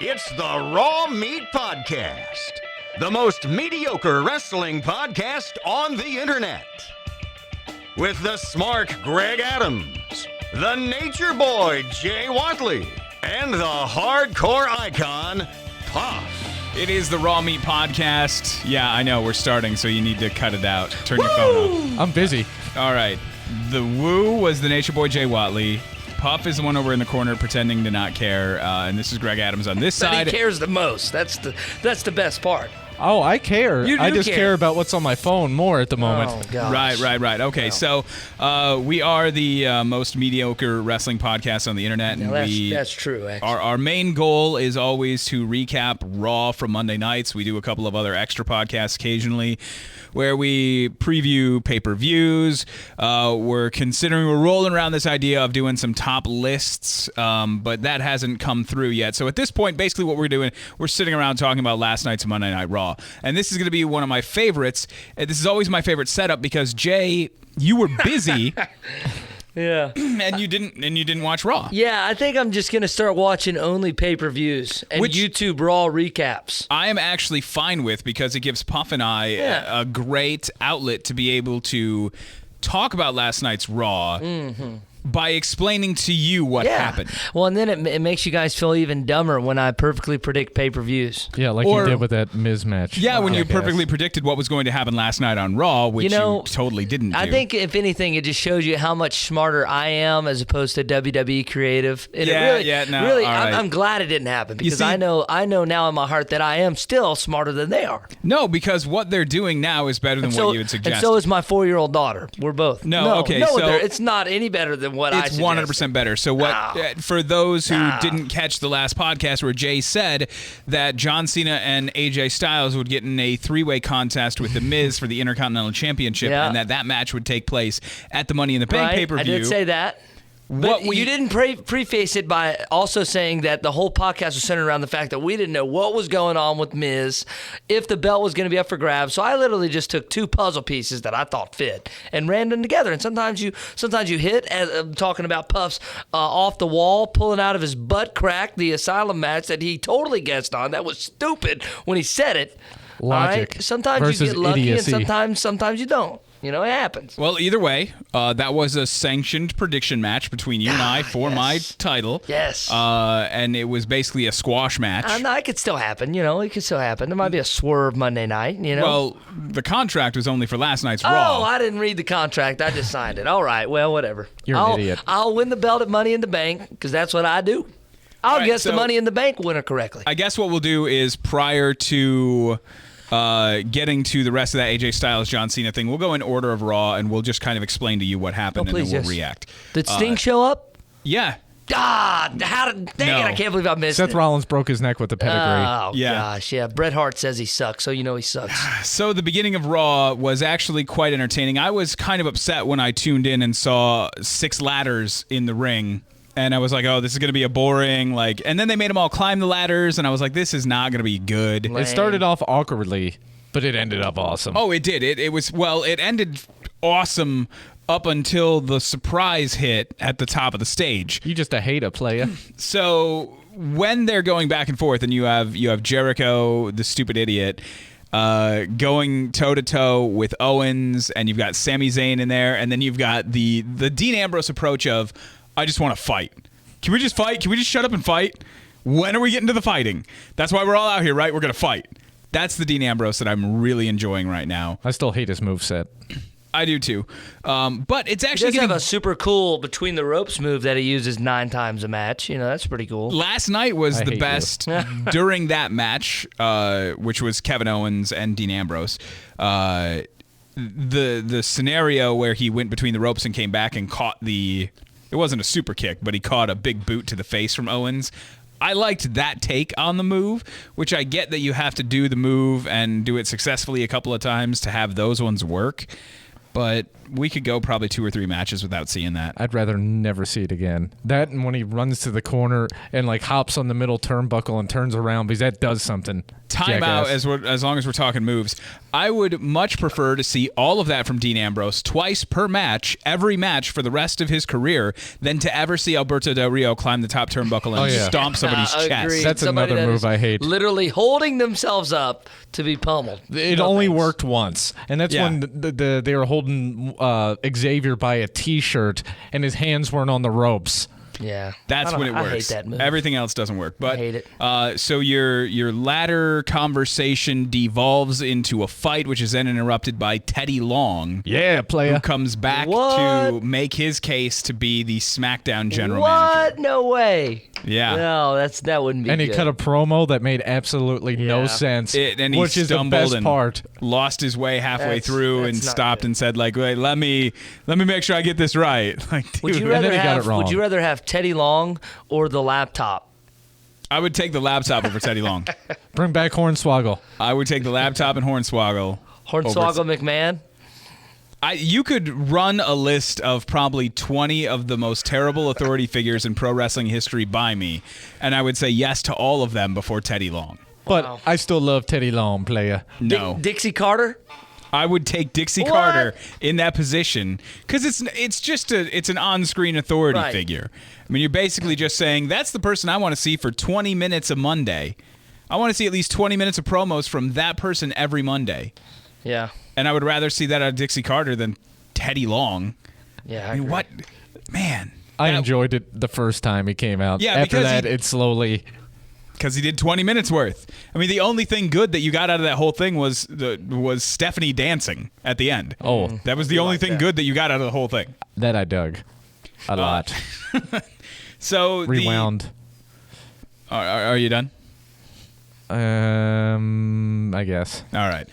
It's the Raw Meat Podcast, the most mediocre wrestling podcast on the internet. With the smart Greg Adams, the nature boy Jay Whatley, and the hardcore icon Puff. It is the Raw Meat Podcast. Yeah, I know, we're starting, so you need to cut it out. Turn your phone off. I'm busy. All right. The woo was the nature boy Jay Whatley. Puff is the one over in the corner pretending to not care, and this is Greg Adams on this side. But he cares the most. That's the best part. Oh, I care. You do I just care. care about what's on my phone more at the moment. Oh, gosh. Right. Okay, so we are the most mediocre wrestling podcast on the internet. Now, And that's true, actually. Our main goal is always to recap Raw from Monday nights. We do a couple of other extra podcasts occasionally where we preview pay-per-views. We're rolling around this idea of doing some top lists, but that hasn't come through yet. So at this point, basically what we're doing, we're sitting around talking about last night's Monday Night Raw. And this is going to be one of my favorites. This is always my favorite setup because, Jay, you were busy. Yeah. And you didn't watch Raw. Yeah, I think I'm just going to start watching only pay-per-views and YouTube Raw recaps. I am actually fine with, because it gives Puff and I a great outlet to be able to talk about last night's Raw by explaining to you what happened. Well, and then it makes you guys feel even dumber when I perfectly predict pay-per-views. Yeah, like you did with that Miz match. Yeah, when you perfectly predicted what was going to happen last night on Raw, which you totally didn't do. I think, if anything, it just shows you how much smarter I am as opposed to WWE creative. And I'm glad it didn't happen, because I know now in my heart that I am still smarter than they are. No, because what they're doing now is better than what you had suggested. And so is my 4-year-old daughter. We're both. So it's not any better than what I suggested. It's 100% better. So for those who didn't catch the last podcast where Jay said that John Cena and AJ Styles would get in a 3-way contest with The Miz for the Intercontinental Championship, and that match would take place at the Money in the Bank pay-per-view. I did say that. But you didn't preface it by also saying that the whole podcast was centered around the fact that we didn't know what was going on with Miz, if the belt was going to be up for grabs. So I literally just took 2 puzzle pieces that I thought fit and ran them together. And sometimes you hit, as I'm talking about Puff's off the wall, pulling out of his butt crack the Asylum match that he totally guessed on. That was stupid when he said it. Logic. Right? Sometimes you get lucky, idiocy. and sometimes you don't. You know, it happens. Well, either way, that was a sanctioned prediction match between you and I for my title. Yes. And it was basically a squash match. It could still happen. It could still happen. There might be a swerve Monday night, Well, the contract was only for last night's Oh, Raw. I didn't read the contract. I just signed it. All right. Well, whatever. You're an idiot. I'll win the belt at Money in the Bank, because that's what I do. I'll guess the Money in the Bank winner correctly. I guess what we'll do is, prior to getting to the rest of that AJ Styles John Cena thing, we'll go in order of Raw, and we'll just kind of explain to you what happened, and then we'll react. Did Sting show up? Yeah. Dang it, I can't believe I missed it. Seth Rollins broke his neck with the pedigree. Oh, gosh, yeah. Bret Hart says he sucks, so you know he sucks. So the beginning of Raw was actually quite entertaining. I was kind of upset when I tuned in and saw 6 ladders in the ring. And I was like, oh, this is going to be a boring, and then they made them all climb the ladders, and I was like, this is not going to be good. It started off awkwardly, but it ended up awesome. Oh, it did. It ended awesome up until the surprise hit at the top of the stage. You just a hater, player. So when they're going back and forth, and you have Jericho, the stupid idiot, going toe-to-toe with Owens, and you've got Sami Zayn in there, and then you've got the Dean Ambrose approach of, I just want to fight. Can we just fight? Can we just shut up and fight? When are we getting to the fighting? That's why we're all out here, right? We're going to fight. That's the Dean Ambrose that I'm really enjoying right now. I still hate his moveset. I do too. But it's actually he does have a super cool between the ropes move that he uses 9 times a match. That's pretty cool. Last night was the best during that match, which was Kevin Owens and Dean Ambrose. The scenario where he went between the ropes and came back and caught it wasn't a super kick, but he caught a big boot to the face from Owens. I liked that take on the move, which I get that you have to do the move and do it successfully a couple of times to have those ones work. but we could go probably 2 or 3 matches without seeing that. I'd rather never see it again. That and when he runs to the corner and like hops on the middle turnbuckle and turns around because that does something. Time out as long as we're talking moves. I would much prefer to see all of that from Dean Ambrose twice per match, every match for the rest of his career, than to ever see Alberto Del Rio climb the top turnbuckle and stomp somebody's chest. Agreed. That's Somebody another that move is I hate. Literally holding themselves up to be pummeled. It only worked once, and that's when they were holding Xavier by a T-shirt, and his hands weren't on the ropes. Yeah, That's when it works. I hate that move. Everything else doesn't work. But, I hate it. So your ladder conversation devolves into a fight, which is then interrupted by Teddy Long. Yeah, player. Who comes back to make his case to be the SmackDown general manager. No way. Yeah. No, that wouldn't be And he good. cut a promo that made absolutely no sense, And he which is the stumbled best and part. lost his way halfway through and that's not stopped good. and said, like, wait, let me make sure I get this right. Like, dude, Would you And then rather he got have it wrong. Would you rather have Teddy Long or the laptop? I would take the laptop over Teddy Long. Bring back Hornswoggle. I would take the laptop and Hornswoggle. Hornswoggle McMahon? You could run a list of probably 20 of the most terrible authority figures in pro wrestling history by me, and I would say yes to all of them before Teddy Long. But Wow. I still love Teddy Long, player. No. Dixie Carter? I would take Dixie What? Carter in that position because it's an on-screen authority Right. figure. I mean, you're basically just saying that's the person I want to see for 20 minutes a Monday. I want to see at least 20 minutes of promos from that person every Monday. Yeah. And I would rather see that out of Dixie Carter than Teddy Long. Yeah. I mean, agree. what? Man. I enjoyed it the first time he came out. Yeah, After because that, he- it slowly... Because he did 20 minutes worth. I mean, the only thing good that you got out of that whole thing was Stephanie dancing at the end. Oh. That was the only thing good that you got out of the whole thing. That I dug a lot. So Rewound. Are you done? I guess. All right.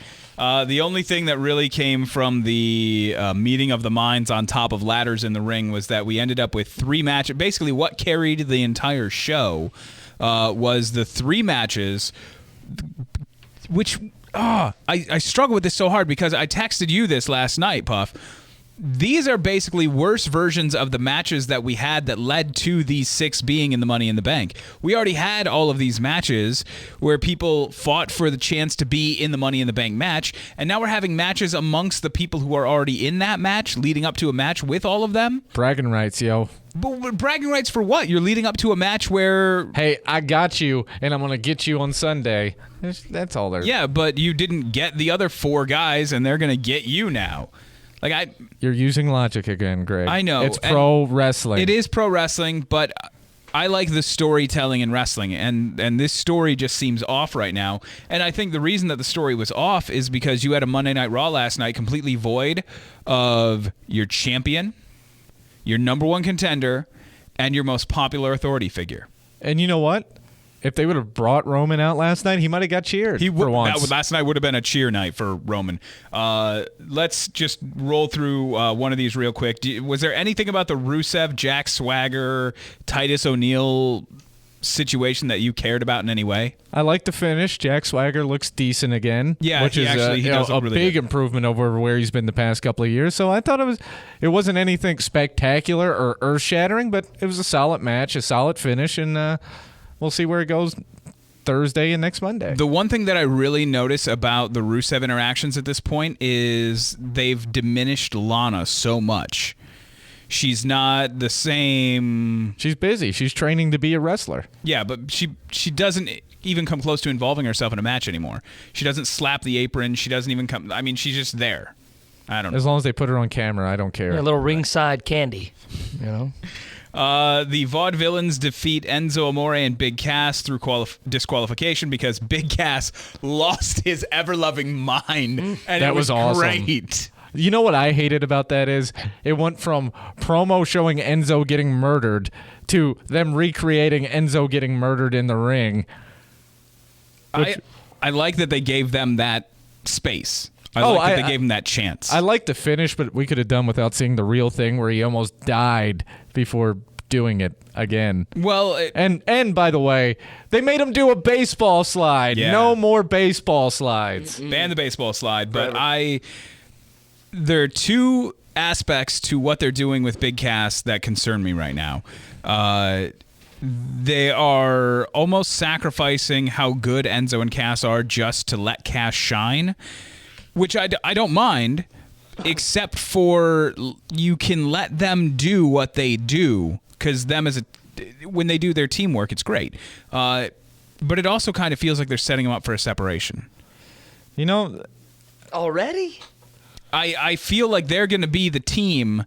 The only thing that really came from the meeting of the minds on top of ladders in the ring was that we ended up with 3 matches. Basically, what carried the entire show was the 3 matches, which I struggle with this so hard because I texted you this last night, Puff. These are basically worse versions of the matches that we had that led to these 6 being in the Money in the Bank. We already had all of these matches where people fought for the chance to be in the Money in the Bank match, and now we're having matches amongst the people who are already in that match, leading up to a match with all of them. Bragging rights, yo. But bragging rights for what? You're leading up to a match where... Hey, I got you, and I'm going to get you on Sunday. That's all there. Yeah, but you didn't get the other 4 guys, and they're going to get you now. You're using logic again, Greg. I know. It's pro wrestling. It is pro wrestling, but I like the storytelling in wrestling, and this story just seems off right now. And I think the reason that the story was off is because you had a Monday Night Raw last night completely void of your champion, your number 1 contender, and your most popular authority figure. And you know what? If they would have brought Roman out last night, he might have got cheered for once. Last night would have been a cheer night for Roman. Let's just roll through one of these real quick. Was there anything about the Rusev, Jack Swagger, Titus O'Neil situation that you cared about in any way? I like the finish. Jack Swagger looks decent again. Yeah, which he is does a look really big good. improvement over where he's been the past couple of years. So I thought it wasn't anything spectacular or earth-shattering, but it was a solid match, a solid finish, and we'll see where it goes Thursday and next Monday. The one thing that I really notice about the Rusev interactions at this point is they've diminished Lana so much. She's not the same. She's busy. She's training to be a wrestler. Yeah, but she doesn't even come close to involving herself in a match anymore. She doesn't slap the apron. She doesn't even come. I mean, she's just there. I don't know. As long as they put her on camera, I don't care. Yeah, a little ringside candy, you know. The Vaudevillains defeat Enzo Amore and Big Cass through disqualification because Big Cass lost his ever-loving mind, and That it was awesome. great. You know what I hated about that is it went from promo showing Enzo getting murdered to them recreating Enzo getting murdered in the ring. I like that they gave them that space. I Oh, like that they gave him that chance. I like the finish, but we could have done without seeing the real thing where he almost died before doing it again. well, And by the way, they made him do a baseball slide. Yeah. No more baseball slides. ban the baseball slide, but there are two aspects to what they're doing with Big Cass that concern me right now. They are almost sacrificing how good Enzo and Cass are just to let Cass shine, which I don't mind, except for you can let them do what they do, because when they do their teamwork, it's great. But it also kind of feels like they're setting them up for a separation. You know, already? I feel like they're going to be the team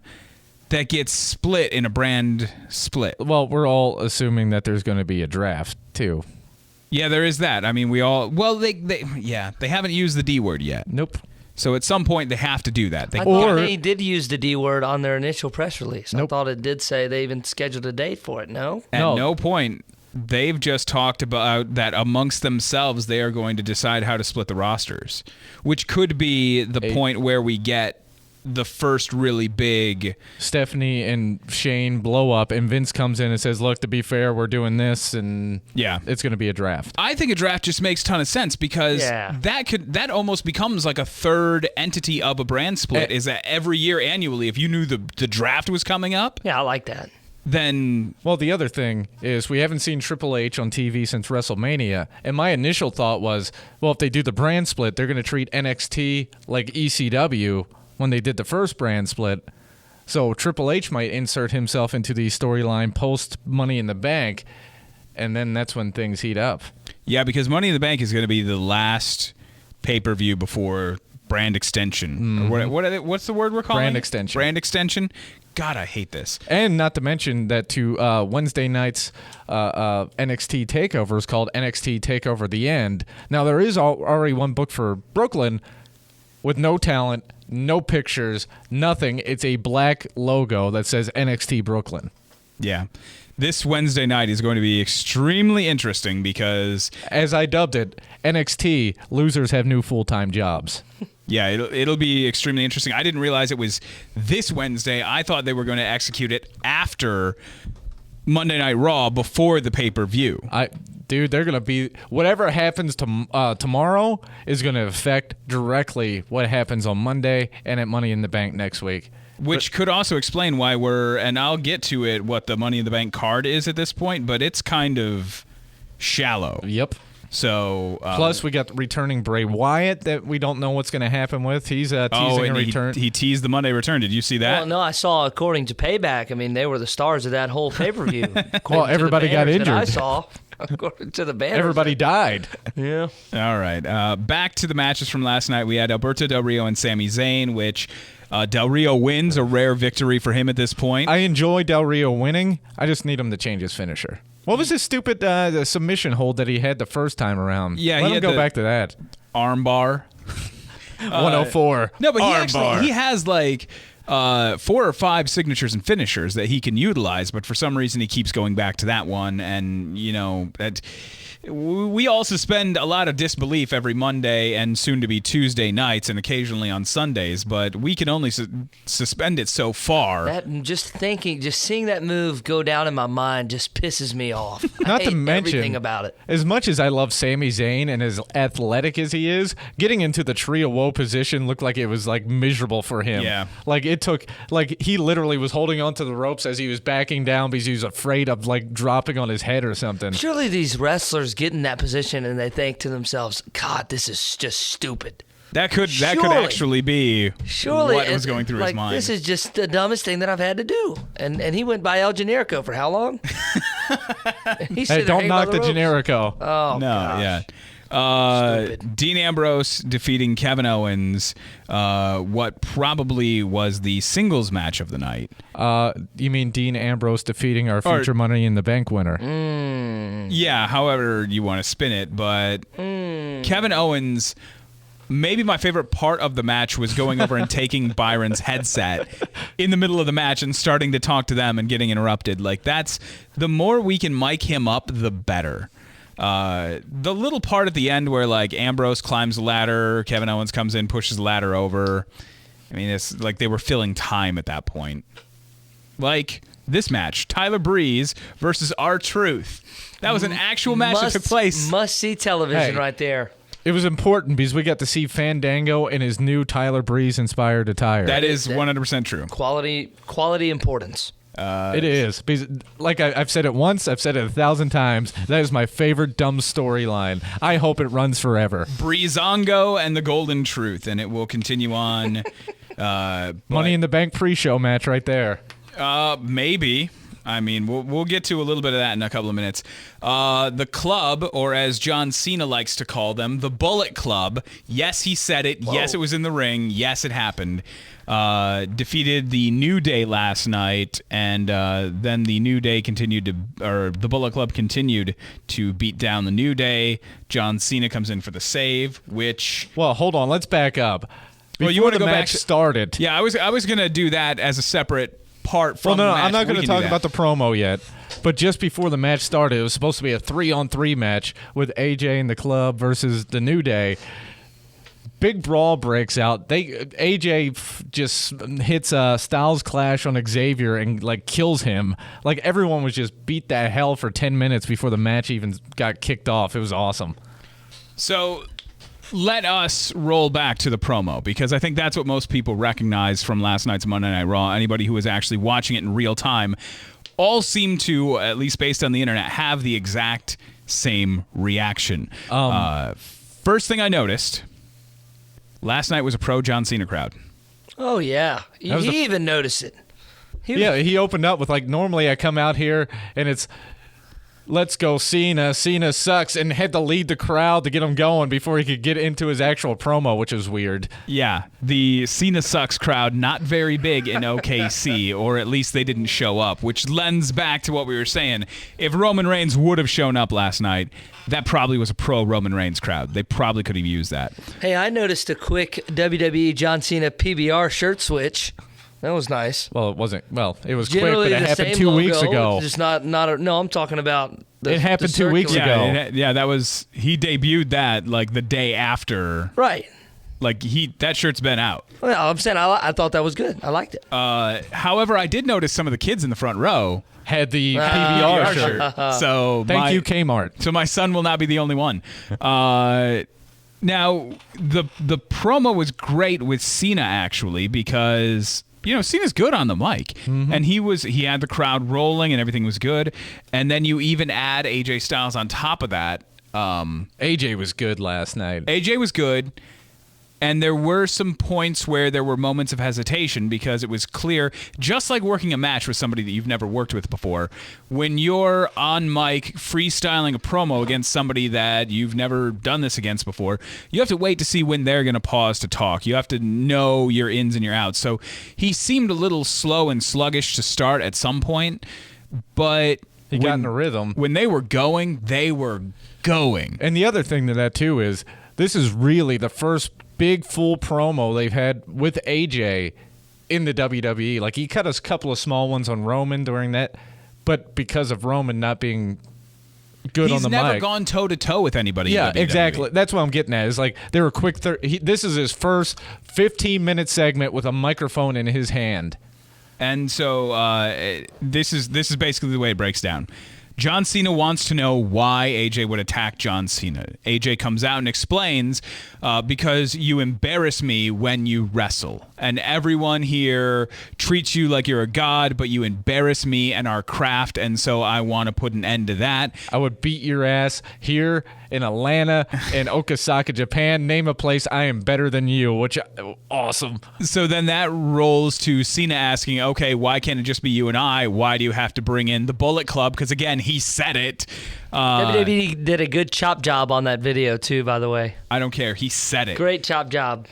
that gets split in a brand split. well, we're all assuming that there's going to be a draft too. Yeah, there is that. I mean, they haven't used the D word yet. Nope. So at some point they have to do that. I thought they did use the D word on their initial press release. Nope. I thought it did say they even scheduled a date for it. No? At no point. They've just talked about that amongst themselves they are going to decide how to split the rosters, which could be the point where we get the first really big Stephanie and Shane blow up, and Vince comes in and says, look, to be fair, we're doing this, and it's going to be a draft. I think a draft just makes a ton of sense, because that almost becomes like a third entity of a brand split, is that every year annually, if you knew the draft was coming up. Yeah, I like that. Then, well, the other thing is we haven't seen Triple H on TV since WrestleMania, and my initial thought was, well, if they do the brand split, they're going to treat NXT like ECW when they did the first brand split. So Triple H might insert himself into the storyline post Money in the Bank, and then that's when things heat up. Yeah, because Money in the Bank is going to be the last pay-per-view before brand extension. Mm-hmm. Or what's the word we're calling Brand it? extension. Brand extension. God, I hate this. And not to mention that to Wednesday night's NXT TakeOver is called NXT TakeOver The End. Now, there is already one book for Brooklyn with no talent, no pictures, nothing. It's a black logo that says NXT Brooklyn. Yeah. This Wednesday night is going to be extremely interesting because, as I dubbed it, NXT, losers have new full-time jobs. Yeah, it'll be extremely interesting. I didn't realize it was this Wednesday. I thought they were going to execute it after Monday Night Raw, before the pay-per-view. Dude, they're going to be... Whatever happens tomorrow is going to affect directly what happens on Monday and at Money in the Bank next week. Which could also explain why and I'll get to it, what the Money in the Bank card is at this point, but it's kind of shallow. Yep. So plus, we got returning Bray Wyatt that we don't know what's going to happen with. He's teasing a return. He teased the Monday return. Did you see that? Well, no, I saw. According to Payback, I mean, they were the stars of that whole pay-per-view. Well, everybody got injured. I saw. According to the banners. Everybody died. Yeah. All right. Back to the matches from last night. We had Alberto Del Rio and Sami Zayn, which Del Rio wins, a rare victory for him at this point. I enjoy Del Rio winning. I just need him to change his finisher. What was his stupid submission hold that he had the first time around? Yeah, let him go back to that. Arm bar. 104. No, but he has like 4 or 5 signatures and finishers that he can utilize, but for some reason he keeps going back to that one, and that. We all suspend a lot of disbelief every Monday and soon to be Tuesday nights and occasionally on Sundays, but we can only suspend it so far. Just seeing that move go down in my mind just pisses me off. Not I to hate mention, everything about it. As much as I love Sami Zayn and as athletic as he is, getting into the Tree of Woe position looked like it was like miserable for him. Yeah. Like it took, like he literally was holding onto the ropes as he was backing down because he was afraid of like dropping on his head or something. Surely these wrestlers get in that position and they think to themselves, God, this is just stupid. That could actually be what was going through his mind. This is just the dumbest thing that I've had to do. And he went by El Generico for how long? Hey, don't knock the Generico. Oh, no, gosh. yeah. Dean Ambrose defeating Kevin Owens, what probably was the singles match of the night. You mean Dean Ambrose defeating our future Money in the Bank winner? Yeah, however you want to spin it, but Kevin Owens, maybe my favorite part of the match was going over and taking Byron's headset in the middle of the match and starting to talk to them and getting interrupted. Like, that's the more we can mic him up, the better. The little part at the end where like Ambrose climbs the ladder, Kevin Owens comes in, pushes the ladder over. I mean, it's like they were filling time at that point. Like this match, Tyler Breeze versus R-Truth. That was an actual match that took place. Must see television right there. It was important because we got to see Fandango in his new Tyler Breeze inspired attire. That is 100% true. Quality importance. It is. Because, like I've said it once, I've said it 1,000 times. That is my favorite dumb storyline. I hope it runs forever. Breezongo and the Golden Truth, and it will continue on. Money in the Bank pre-show match right there. Maybe. I mean, we'll get to a little bit of that in a couple of minutes. The Club, or as John Cena likes to call them, the Bullet Club. Yes, he said it. Whoa. Yes, it was in the ring. Yes, it happened. Defeated the New Day last night, and then the New Day the Bullet Club continued to beat down the New Day. John Cena comes in for the save, which... Well, hold on. Let's back up. Before you want to the go match started... Yeah, I was going to do that as a separate part from the match. I'm not going to talk about the promo yet. But just before the match started, it was supposed to be a 3-on-3 match with AJ and the Club versus the New Day. Big brawl breaks out. AJ just hits Styles Clash on Xavier and like kills him. Like everyone was just beat that hell for 10 minutes before the match even got kicked off. It was awesome. So let us roll back to the promo, because I think that's what most people recognize from last night's Monday Night Raw. Anybody who was actually watching it in real time all seem to, at least based on the internet, have the exact same reaction. First thing I noticed, last night was a pro John Cena crowd. Oh, yeah. He even noticed it. He opened up with, like, normally I come out here and it's, let's go Cena, Cena sucks, and had to lead the crowd to get him going before he could get into his actual promo, which is weird. Yeah, the Cena sucks crowd, not very big in OKC, or at least they didn't show up, which lends back to what we were saying. If Roman Reigns would have shown up last night, that probably was a pro Roman Reigns crowd. They probably could have used that. Hey, I noticed a quick WWE John Cena PBR shirt switch. That was nice. Well, it wasn't. Well, it was Generally quick, but it happened 2 weeks ago. Just not. No, I'm talking about. It happened 2 weeks ago. Yeah, that was. He debuted that like the day after. Right. Like that shirt's been out. Well, I'm saying I thought that was good. I liked it. However, I did notice some of the kids in the front row had the PBR shirt. So thank you, Kmart. So my son will not be the only one. Now the promo was great with Cena, actually, because Cena's good on the mic, and he had the crowd rolling and everything was good, and then you even add AJ Styles on top of that. AJ was good last night. AJ was good. And there were some points where there were moments of hesitation, because it was clear, just like working a match with somebody that you've never worked with before, when you're on mic freestyling a promo against somebody that you've never done this against before, you have to wait to see when they're going to pause to talk. You have to know your ins and your outs. So he seemed a little slow and sluggish to start at some point, but he got in a rhythm. When they were going, they were going. And the other thing to that, too, is this is really the first big full promo they've had with AJ in the WWE. Like, he cut a couple of small ones on Roman during that, but because of Roman not being good on the mic. He's never gone toe-to-toe with anybody. Yeah, in WWE. Exactly. That's what I'm getting at. Is like they were quick. This is his first 15-minute segment with a microphone in his hand. And so this is basically the way it breaks down. John Cena wants to know why AJ would attack John Cena. AJ comes out and explains, because you embarrass me when you wrestle. And everyone here treats you like you're a god, but you embarrass me and our craft, and so I want to put an end to that. I would beat your ass here in Atlanta, in Okasaka, Japan. Name a place I am better than you, which awesome. So then that rolls to Cena asking, okay, why can't it just be you and I? Why do you have to bring in the Bullet Club? Because again, he said it. WWE did a good chop job on that video too, by the way. I don't care. He said it. Great chop job.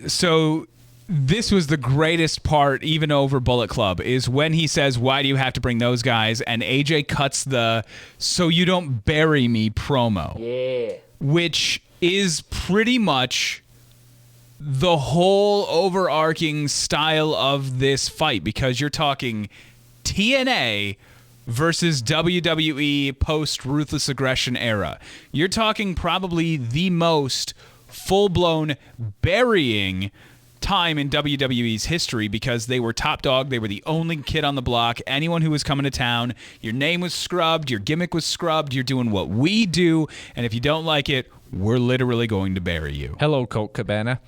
So this was the greatest part, even over Bullet Club, is when he says, why do you have to bring those guys? And AJ cuts the "so you don't bury me" promo. Yeah. Which is pretty much the whole overarching style of this fight, because you're talking TNA versus WWE post Ruthless Aggression era. You're talking probably the most full-blown burying time in WWE's history, because they were top dog. They were the only kid on the block. Anyone who was coming to town, your name was scrubbed, your gimmick was scrubbed, you're doing what we do, and if you don't like it, we're literally going to bury you. Hello, Colt Cabana.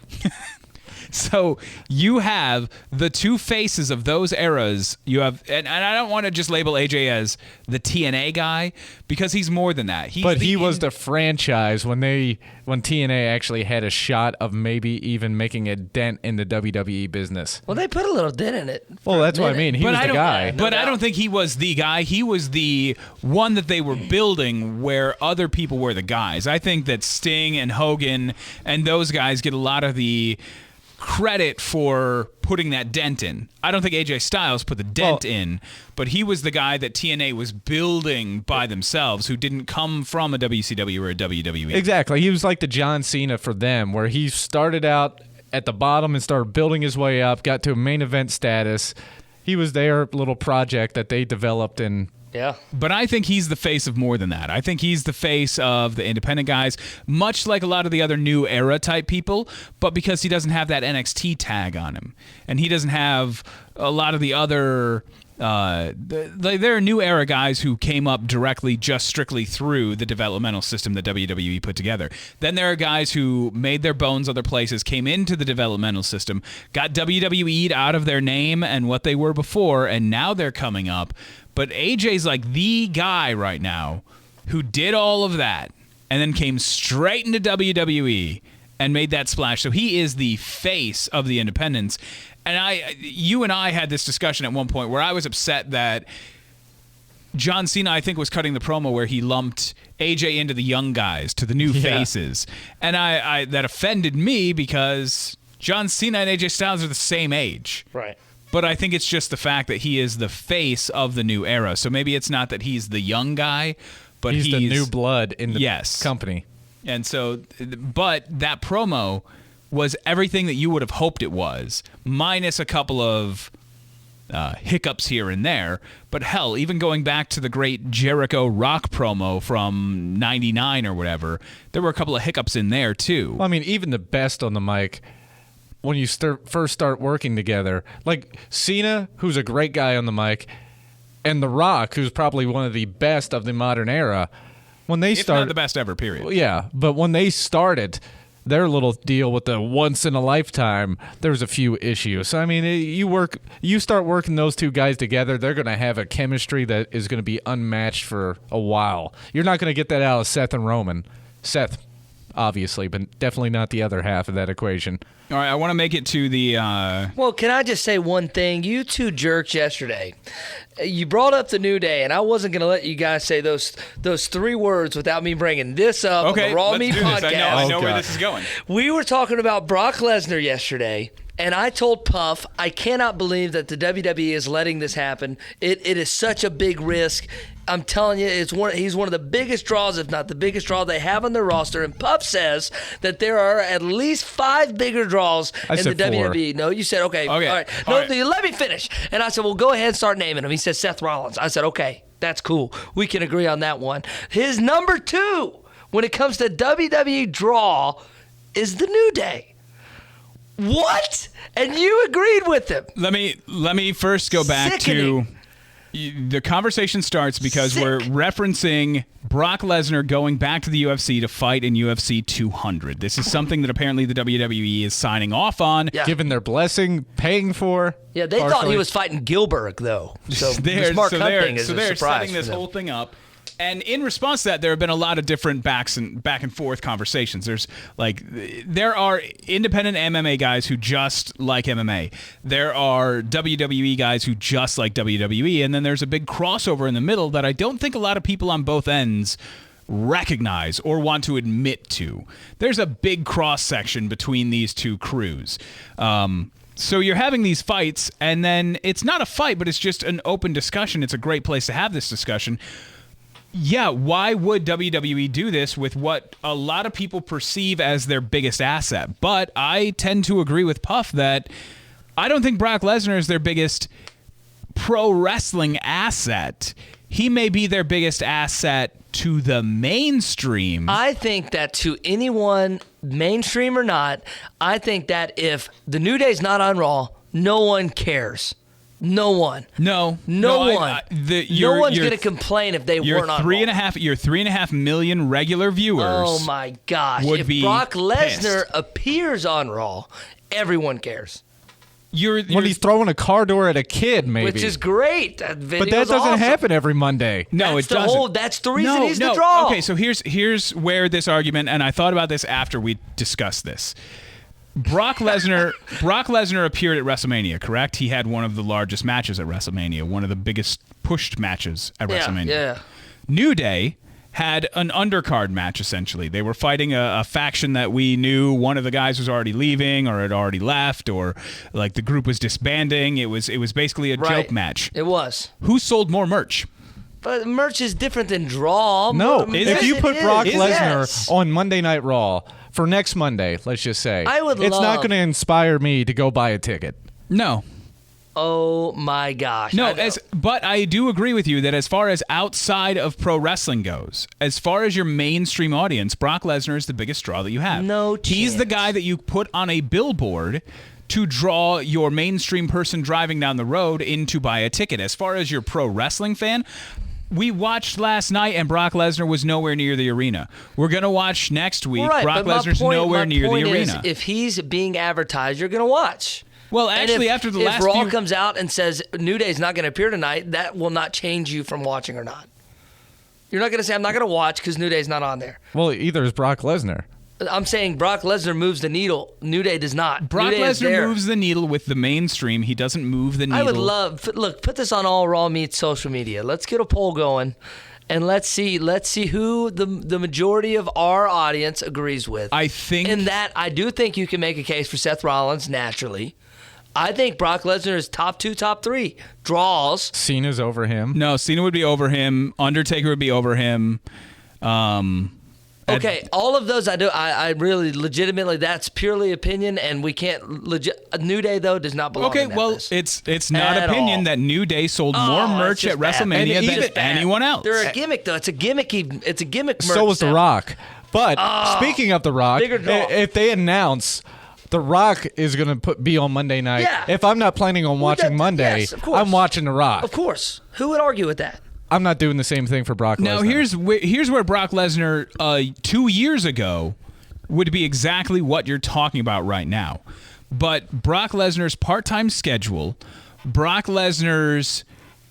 So you have the two faces of those eras. You have, and I don't want to just label AJ as the TNA guy because he's more than that. He was the franchise when TNA actually had a shot of maybe even making a dent in the WWE business. Well, they put a little dent in it. Well, that's what I mean. He was the guy. But I don't think he was the guy. He was the one that they were building where other people were the guys. I think that Sting and Hogan and those guys get a lot of the credit for putting that dent in. I don't think AJ Styles put the dent in, but he was the guy that TNA was building by themselves, who didn't come from a WCW or a WWE. Exactly. He was like the John Cena for them, where he started out at the bottom and started building his way up, got to a main event status. He was their little project that they developed and yeah. But I think he's the face of more than that. I think he's the face of the independent guys, much like a lot of the other new era type people, but because he doesn't have that NXT tag on him. And he doesn't have a lot of the other... there are new era guys who came up directly just strictly through the developmental system that WWE put together. Then there are guys who made their bones other places, came into the developmental system, got WWE'd out of their name and what they were before, and now they're coming up. But AJ's like the guy right now who did all of that and then came straight into WWE and made that splash. So he is the face of the independents. And you and I had this discussion at one point where I was upset that John Cena, I think, was cutting the promo where he lumped AJ into the young guys, to the new faces. And I that offended me because John Cena and AJ Styles are the same age. Right. But I think it's just the fact that he is the face of the new era. So maybe it's not that he's the young guy, but he's the new blood in the company. And so, but that promo was everything that you would have hoped it was, minus a couple of hiccups here and there. But hell, even going back to the great Jericho Rock promo from '99 or whatever, there were a couple of hiccups in there too. Well, I mean, even the best on the mic, when you first start working together, like Cena, who's a great guy on the mic, and The Rock, who's probably one of the best of the modern era, when they started, not the best ever, period. Well, yeah, but when they started their little deal with the once in a lifetime, there was a few issues. So, I mean, you start working those two guys together, they're going to have a chemistry that is going to be unmatched for a while. You're not going to get that out of Seth and Roman. Seth, obviously, but definitely not the other half of that equation. All right, I want to make it to the... Well, can I just say one thing? You two jerks yesterday, you brought up the New Day, and I wasn't going to let you guys say those three words without me bringing this up on the Raw Meat Podcast. I know where this is going. We were talking about Brock Lesnar yesterday, and I told Puff, I cannot believe that the WWE is letting this happen. It is such a big risk. I'm telling you, he's one of the biggest draws, if not the biggest draw they have on their roster. And Puff says that there are at least 5 bigger draws in the WWE. No, you said, okay. All right. No, let me finish. And I said, well, go ahead and start naming them. He said Seth Rollins. I said, okay, that's cool. We can agree on that one. His number 2 when it comes to WWE draw is the New Day. What? And you agreed with him. Let me first go back to the conversation starts because we're referencing Brock Lesnar going back to the UFC to fight in UFC 200. This is something that apparently the WWE is signing off on. Yeah. Given their blessing, paying for. Yeah, they thought he was fighting Gilbert, though. So the smart cut thing is a surprise. They're setting this whole thing up. And in response to that, there have been a lot of different back and forth conversations. There are independent MMA guys who just like MMA. There are WWE guys who just like WWE, and then there's a big crossover in the middle that I don't think a lot of people on both ends recognize or want to admit to. There's a big cross section between these two crews. So you're having these fights, and then it's not a fight, but it's just an open discussion. It's a great place to have this discussion. Yeah, why would WWE do this with what a lot of people perceive as their biggest asset? But I tend to agree with Puff that I don't think Brock Lesnar is their biggest pro wrestling asset. He may be their biggest asset to the mainstream. I think that to anyone, mainstream or not, I think that if the New Day's not on Raw, no one cares. No one. No one. No one's going to complain if they weren't on Raw. Your 3.5 million regular viewers. Oh my gosh! If Brock Lesnar appears on Raw, everyone cares. When he's throwing a car door at a kid, maybe. Which is great. That video but that doesn't awesome. happen every Monday. No, it doesn't. That's the reason he's the draw. Okay, so here's where this argument, and I thought about this after we discussed this. Brock Lesnar appeared at WrestleMania, correct? He had one of the largest matches at WrestleMania, one of the biggest pushed matches at WrestleMania. Yeah. New Day had an undercard match, essentially. They were fighting a faction that we knew one of the guys was already leaving or had already left, or like the group was disbanding. It was basically a joke match. It was. Who sold more merch? But merch is different than draw. No, if you put Brock Lesnar on Monday Night Raw for next Monday, let's just say, it's not going to inspire me to go buy a ticket. No. Oh my gosh. No, but I do agree with you that as far as outside of pro wrestling goes, as far as your mainstream audience, Brock Lesnar is the biggest draw that you have. No chance. He's the guy that you put on a billboard to draw your mainstream person driving down the road in to buy a ticket. As far as your pro wrestling fan, we watched last night and Brock Lesnar was nowhere near the arena. We're going to watch next week. Right, Brock Lesnar's nowhere near the arena. If he's being advertised, you're going to watch. Well, actually, after the last if Raw comes out and says New Day's not going to appear tonight, that will not change you from watching or not. You're not going to say, I'm not going to watch because New Day's not on there. Well, either is Brock Lesnar. I'm saying Brock Lesnar moves the needle. New Day does not. Brock Lesnar moves the needle with the mainstream. He doesn't move the needle. I would look, put this on All Raw Meets social media. Let's get a poll going. And let's see who the majority of our audience agrees with. I think in that I do think you can make a case for Seth Rollins naturally. I think Brock Lesnar is top 2, top 3 draws. Cena's over him. No, Cena would be over him. Undertaker would be over him. Okay, all of those I do. I really legitimately, that's purely opinion, and we can't New Day though does not belong. Okay, in that well, list. it's not opinion that New Day sold more merch at WrestleMania than anyone else. They're a gimmick though. It's a gimmick merch. So was The Rock. But speaking of The Rock, if they announce The Rock is going to be on Monday night, if I'm not planning on watching Monday, I'm watching The Rock. Of course. Who would argue with that? I'm not doing the same thing for Brock Lesnar. Now, here's where Brock Lesnar 2 years ago would be exactly what you're talking about right now. But Brock Lesnar's part-time schedule, Brock Lesnar's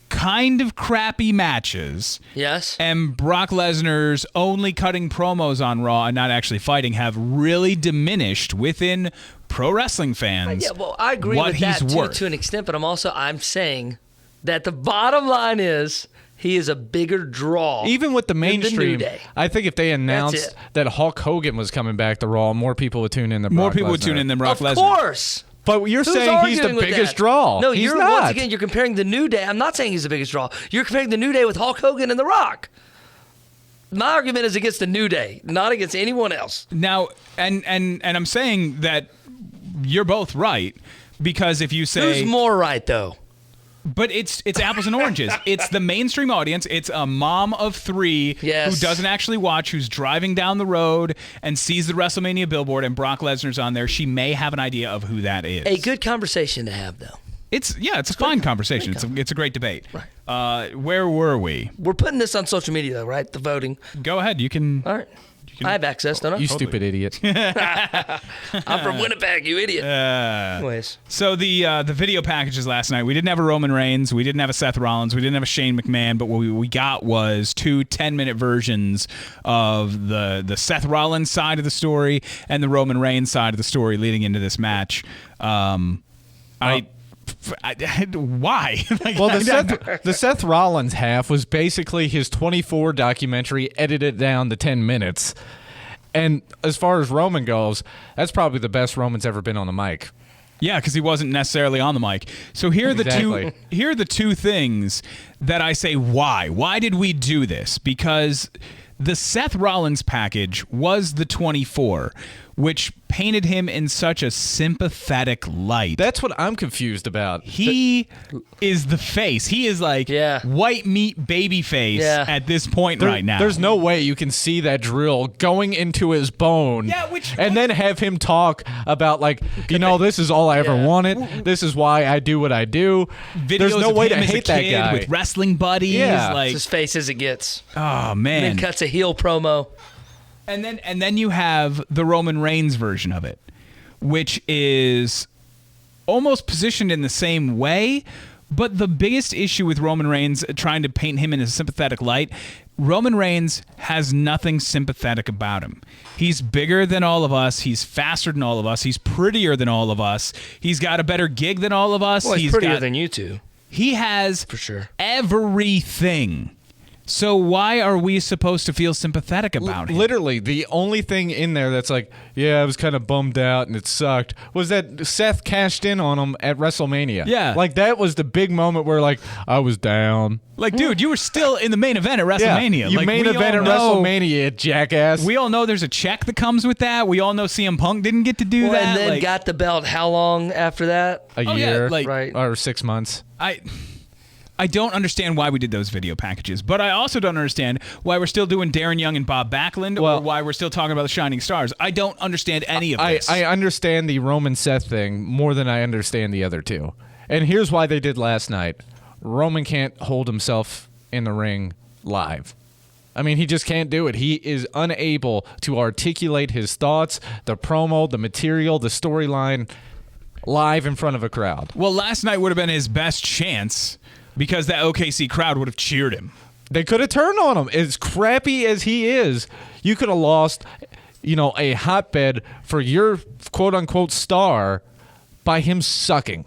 kind of crappy matches, yes, and Brock Lesnar's only cutting promos on Raw and not actually fighting have really diminished within pro wrestling fans. Yeah, well, I agree with that to an extent, but I'm saying that the bottom line is he is a bigger draw. Even with the mainstream, I think if they announced that Hulk Hogan was coming back to Raw, more people would tune in than Brock Lesnar. Would tune in than Brock Lesnar. Of course. But you're saying he's the biggest draw. No, he's not. Once again, you're comparing the New Day. I'm not saying he's the biggest draw. You're comparing the New Day with Hulk Hogan and The Rock. My argument is against the New Day, not against anyone else. Now, and I'm saying that you're both right, because if you say who's more right though? But it's apples and oranges. It's the mainstream audience. It's a mom of 3 who doesn't actually watch, who's driving down the road and sees the WrestleMania billboard and Brock Lesnar's on there. She may have an idea of who that is. A good conversation to have, though. It's a fine conversation. It's a great debate. Right. Where were we? We're putting this on social media, though, right? The voting. Go ahead. You can. All right. I have access, don't I? You stupid idiot. I'm from Winnipeg, you idiot. Anyways. So the video packages last night, we didn't have a Roman Reigns, we didn't have a Seth Rollins, we didn't have a Shane McMahon, but what we got was 2 10-minute versions of the Seth Rollins side of the story and the Roman Reigns side of the story leading into this match. Why? Well, the Seth Rollins half was basically his 24 documentary edited down to 10 minutes. And as far as Roman goes, that's probably the best Roman's ever been on the mic. Yeah, because he wasn't necessarily on the mic. So here are the two things that I say why. Why did we do this? Because the Seth Rollins package was the 24, which painted him in such a sympathetic light. That's what I'm confused about. He is the face. He is like white meat baby face at this point right now. There's no way you can see that drill going into his bone and then have him talk about, like, this is all I ever wanted. This is why I do what I do. Videos There's no of way him to as a hate that kid guy. with wrestling buddies. Yeah. Like, It's his face as it gets. oh, man. And then cuts a heel promo. And then you have the Roman Reigns version of it, which is almost positioned in the same way. But the biggest issue with Roman Reigns trying to paint him in a sympathetic light, Roman Reigns has nothing sympathetic about him. He's bigger than all of us. He's faster than all of us. He's prettier than all of us. He's got a better gig than all of us. Well, he's prettier than you two. He has for sure everything. So why are we supposed to feel sympathetic about him? Literally, the only thing in there that's like, yeah, I was kind of bummed out and it sucked, was that Seth cashed in on him at WrestleMania. Yeah. Like, that was the big moment where, like, I was down. Like, dude, you were still in the main event at WrestleMania. Yeah, you like, main event at WrestleMania, jackass. We all know there's a check that comes with that. We all know CM Punk didn't get to do that. And then got the belt how long after that? A year. Right. Or 6 months. I don't understand why we did those video packages, but I also don't understand why we're still doing Darren Young and Bob Backlund, or why we're still talking about the Shining Stars. I don't understand any of this. I understand the Roman Seth thing more than I understand the other two. And here's why they did last night. Roman can't hold himself in the ring live. I mean, he just can't do it. He is unable to articulate his thoughts, the promo, the material, the storyline live in front of a crowd. Well, last night would have been his best chance, because that OKC crowd would have cheered him. They could have turned on him. As crappy as he is, you could have lost, a hotbed for your quote-unquote star by him sucking.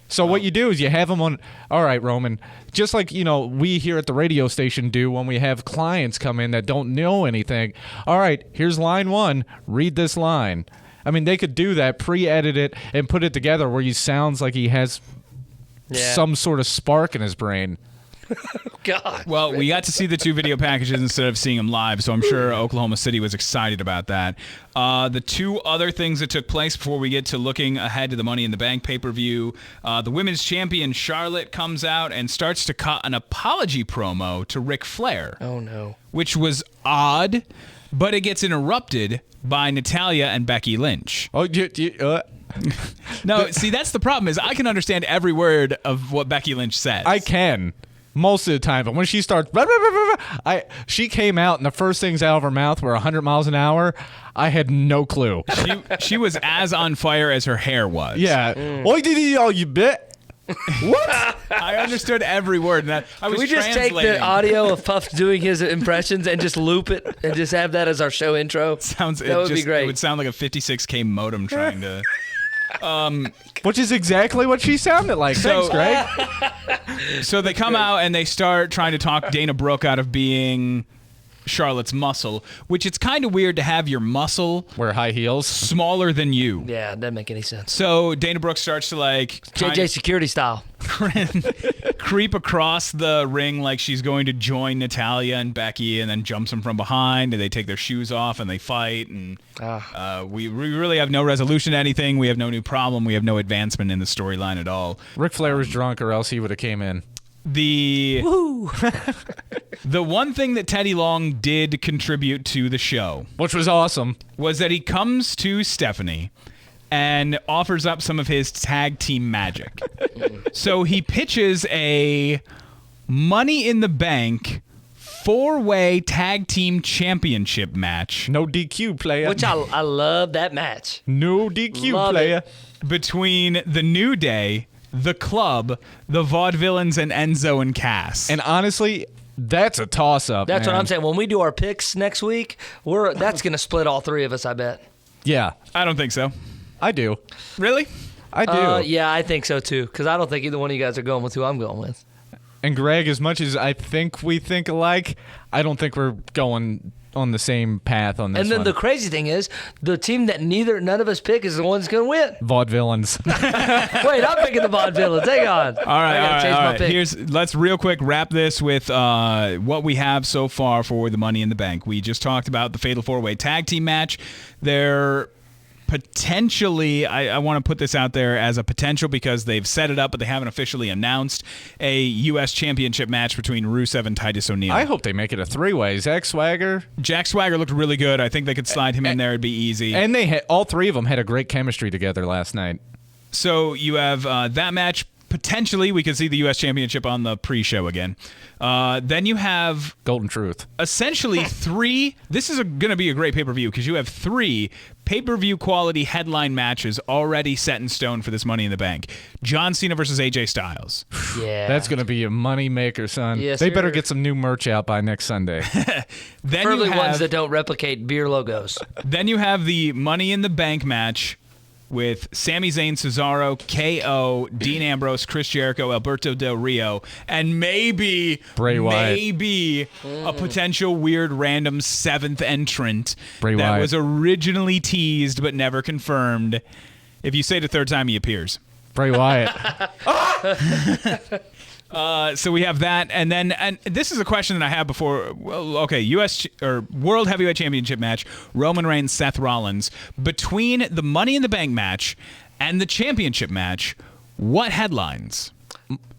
So what you do is you have him on, all right, Roman, just like, we here at the radio station do when we have clients come in that don't know anything. All right, here's line 1. Read this line. I mean, they could do that, pre-edit it, and put it together where he sounds like he has some sort of spark in his brain. God. Well, we got to see the 2 video packages instead of seeing them live, so I'm sure Oklahoma City was excited about that. The 2 other things that took place before we get to looking ahead to the Money in the Bank pay-per-view, the women's champion Charlotte comes out and starts to cut an apology promo to Ric Flair. Oh, no. Which was odd, but it gets interrupted by Natalya and Becky Lynch. Oh, No, see, that's the problem, is I can understand every word of what Becky Lynch says. I can. Most of the time, but when she starts, she came out and the first things out of her mouth were 100 miles an hour. I had no clue. She was as on fire as her hair was. Yeah. Oi, did you bet? What? I understood every word. And I was Can we just take the audio of Puff doing his impressions and just loop it and just have that as our show intro? That would be great. It would sound like a 56K modem trying to... Which is exactly what she sounded like. Thanks, Greg. So they come out and they start trying to talk Dana Brooke out of being Charlotte's muscle, which it's kind of weird to have your muscle wear high heels smaller than you. Yeah, it doesn't make any sense. So Dana Brooke starts to JJ Security style creep across the ring like she's going to join Natalya and Becky, and then jumps them from behind, and they take their shoes off and they fight, and we really have no resolution to anything. We have no new problem. We have no advancement in the storyline at all. Ric Flair was drunk, or else he would have came in. The one thing that Teddy Long did contribute to the show, which was awesome, was that he comes to Stephanie and offers up some of his tag team magic. So he pitches a Money in the Bank 4-way tag team championship match. No DQ, player. Which I love that match. No DQ, player. Between the New Day, the Club, the Vaudevillains, and Enzo and Cass. And honestly, that's a toss-up. That's what I'm saying. When we do our picks next week, that's going to split all 3 of us, I bet. Yeah. I don't think so. I do. Really? I do. Yeah, I think so too, because I don't think either one of you guys are going with who I'm going with. And Greg, as much as I think we think alike, I don't think we're going on the same path on this And then one. the crazy thing is, the team that none of us pick is the one that's going to win. Vaudevillains. Wait, I'm picking the Vaudevillains. Hang on. All right, I gotta change my pick. Let's real quick wrap this with what we have so far for the Money in the Bank. We just talked about the Fatal 4-Way Tag Team match. They're potentially, I want to put this out there as a potential because they've set it up, but they haven't officially announced a U.S. Championship match between Rusev and Titus O'Neil. I hope they make it a 3-way. Jack Swagger looked really good. I think they could slide him in there. It'd be easy. And all three of them had a great chemistry together last night. So you have that match. Potentially, we could see the U.S. Championship on the pre-show again. Then you have Golden Truth. Essentially 3. This is going to be a great pay-per-view because you have 3 pay-per-view quality headline matches already set in stone for this Money in the Bank. John Cena versus AJ Styles. Yeah. That's going to be a money maker, son. Yes, they better sir. get some new merch out by next Sunday. Then Preferably you have, ones that don't replicate beer logos. Then you have the Money in the Bank match with Sami Zayn, Cesaro, KO, Dean Ambrose, Chris Jericho, Alberto Del Rio, and maybe Bray Wyatt. maybe a potential weird random 7th entrant Bray that Wyatt. was originally teased but never confirmed. If you say it a third time, he appears. Bray Wyatt. So we have that, and this is a question that I have before. Well, okay, U.S. or World Heavyweight Championship match: Roman Reigns, Seth Rollins. Between the Money in the Bank match and the Championship match, what headlines?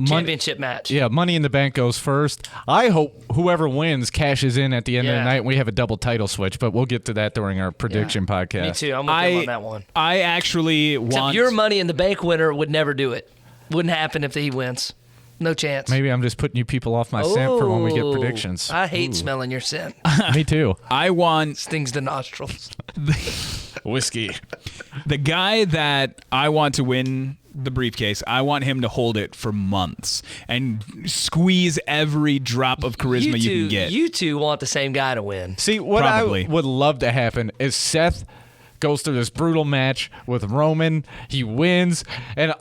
Championship match. Yeah, Money in the Bank goes first. I hope whoever wins cashes in at the end of the night and we have a double title switch, but we'll get to that during our prediction podcast. Me too. I'm with you on that one. I actually want Your Money in the Bank winner would never do it. Wouldn't happen if he wins. No chance. Maybe I'm just putting you people off my scent for when we get predictions. I hate smelling your scent. Me too. I want Stings the nostrils. Whiskey. the guy that I want to win the briefcase. I want him to hold it for months and squeeze every drop of charisma you can get. You two want the same guy to win. See, what Probably. I would love to happen is Seth goes through this brutal match with Roman. He wins, and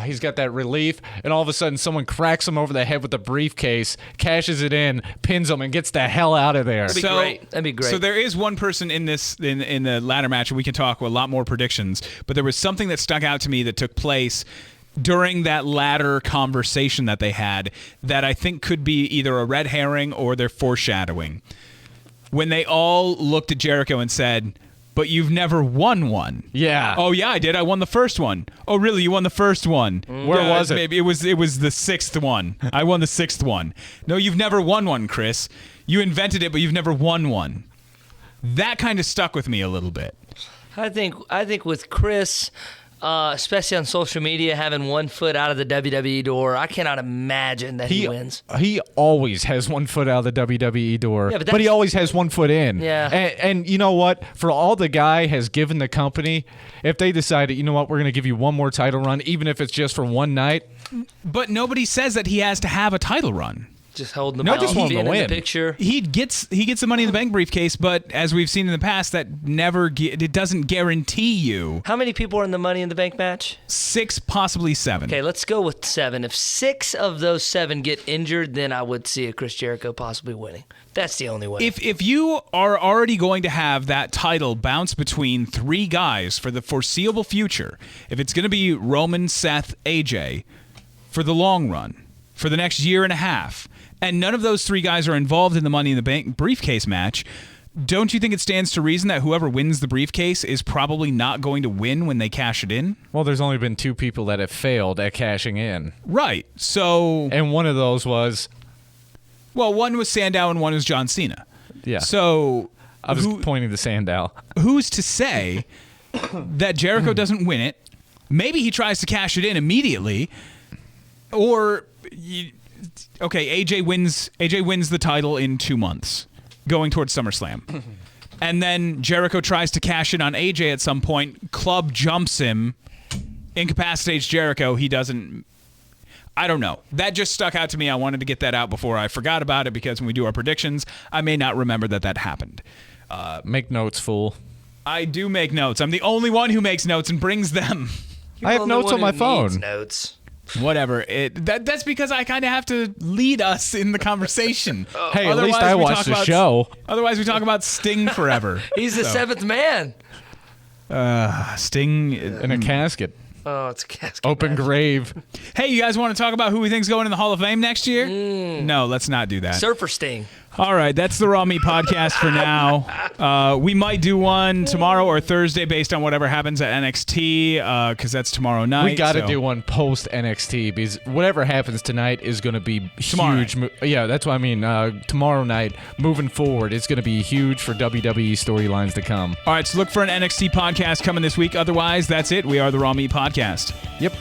he's got that relief. And all of a sudden, someone cracks him over the head with the briefcase, cashes it in, pins him, and gets the hell out of there. That'd be great. That'd be great. So there is one person in this in the ladder match, and we can talk a lot more predictions. But there was something that stuck out to me that took place during that ladder conversation that they had that I think could be either a red herring or they're foreshadowing. When they all looked at Jericho and said, "But you've never won one." Yeah. Oh yeah, I did. I won the first one. Oh really? You won the first one? Where was it? Maybe it was the 6th one. I won the 6th one. No, you've never won one, Chris. You invented it, but you've never won one. That kind of stuck with me a little bit. I think with Chris, especially on social media, having one foot out of the WWE door, I cannot imagine that he wins. He always has one foot out of the WWE door, Yeah, but but he always has one foot in. Yeah. And you know what? For all the guy has given the company, if they decided, you know what, we're going to give you one more title run, even if it's just for one night. But nobody says that he has to have a title run. Just holding the No, belt, just want him being to in win. the picture. He gets the Money in the Bank briefcase, but as we've seen in the past, that it doesn't guarantee you How many people are in the Money in the Bank match? 6, possibly 7. Okay, let's go with 7. If 6 of those 7 get injured, then I would see a Chris Jericho possibly winning. That's the only way. If you are already going to have that title bounce between 3 guys for the foreseeable future, if it's going to be Roman, Seth, AJ for the long run, for the next year and a half, and none of those 3 guys are involved in the Money in the Bank briefcase match, don't you think it stands to reason that whoever wins the briefcase is probably not going to win when they cash it in? Well, there's only been 2 people that have failed at cashing in. Right. So, And one of those was, well, one was Sandow and one was John Cena. yeah. So, I was pointing to Sandow. who's to say that Jericho doesn't win it? Maybe he tries to cash it in immediately, or AJ wins the title in 2 months, going towards SummerSlam, and then Jericho tries to cash in on AJ at some point. Club jumps him, incapacitates Jericho. He doesn't. I don't know. That just stuck out to me. I wanted to get that out before I forgot about it, because when we do our predictions, I may not remember that happened. Make notes, fool. I do make notes. I'm the only one who makes notes and brings them. You're I the have only notes one on my who needs phone. Notes. Whatever. That's because I kind of have to lead us in the conversation. Hey, at Otherwise, least I we watched talk the about- show. Otherwise, we talk about Sting forever. He's the seventh man. Sting. In a casket. Oh, it's a casket. Open match. grave. Hey, you guys want to talk about who we think's going in the Hall of Fame next year? No, let's not do that. Surfer Sting. All right, that's the Raw Meat Podcast for now. We might do one tomorrow or Thursday based on whatever happens at NXT, because that's tomorrow night. We got to so- do one post NXT because whatever happens tonight is going to be Tomorrow huge. Yeah, that's what I mean. Tomorrow night, moving forward, it's going to be huge for WWE storylines to come. All right, so look for an NXT podcast coming this week. Otherwise, that's it. We are the Raw Meat Podcast. Yep.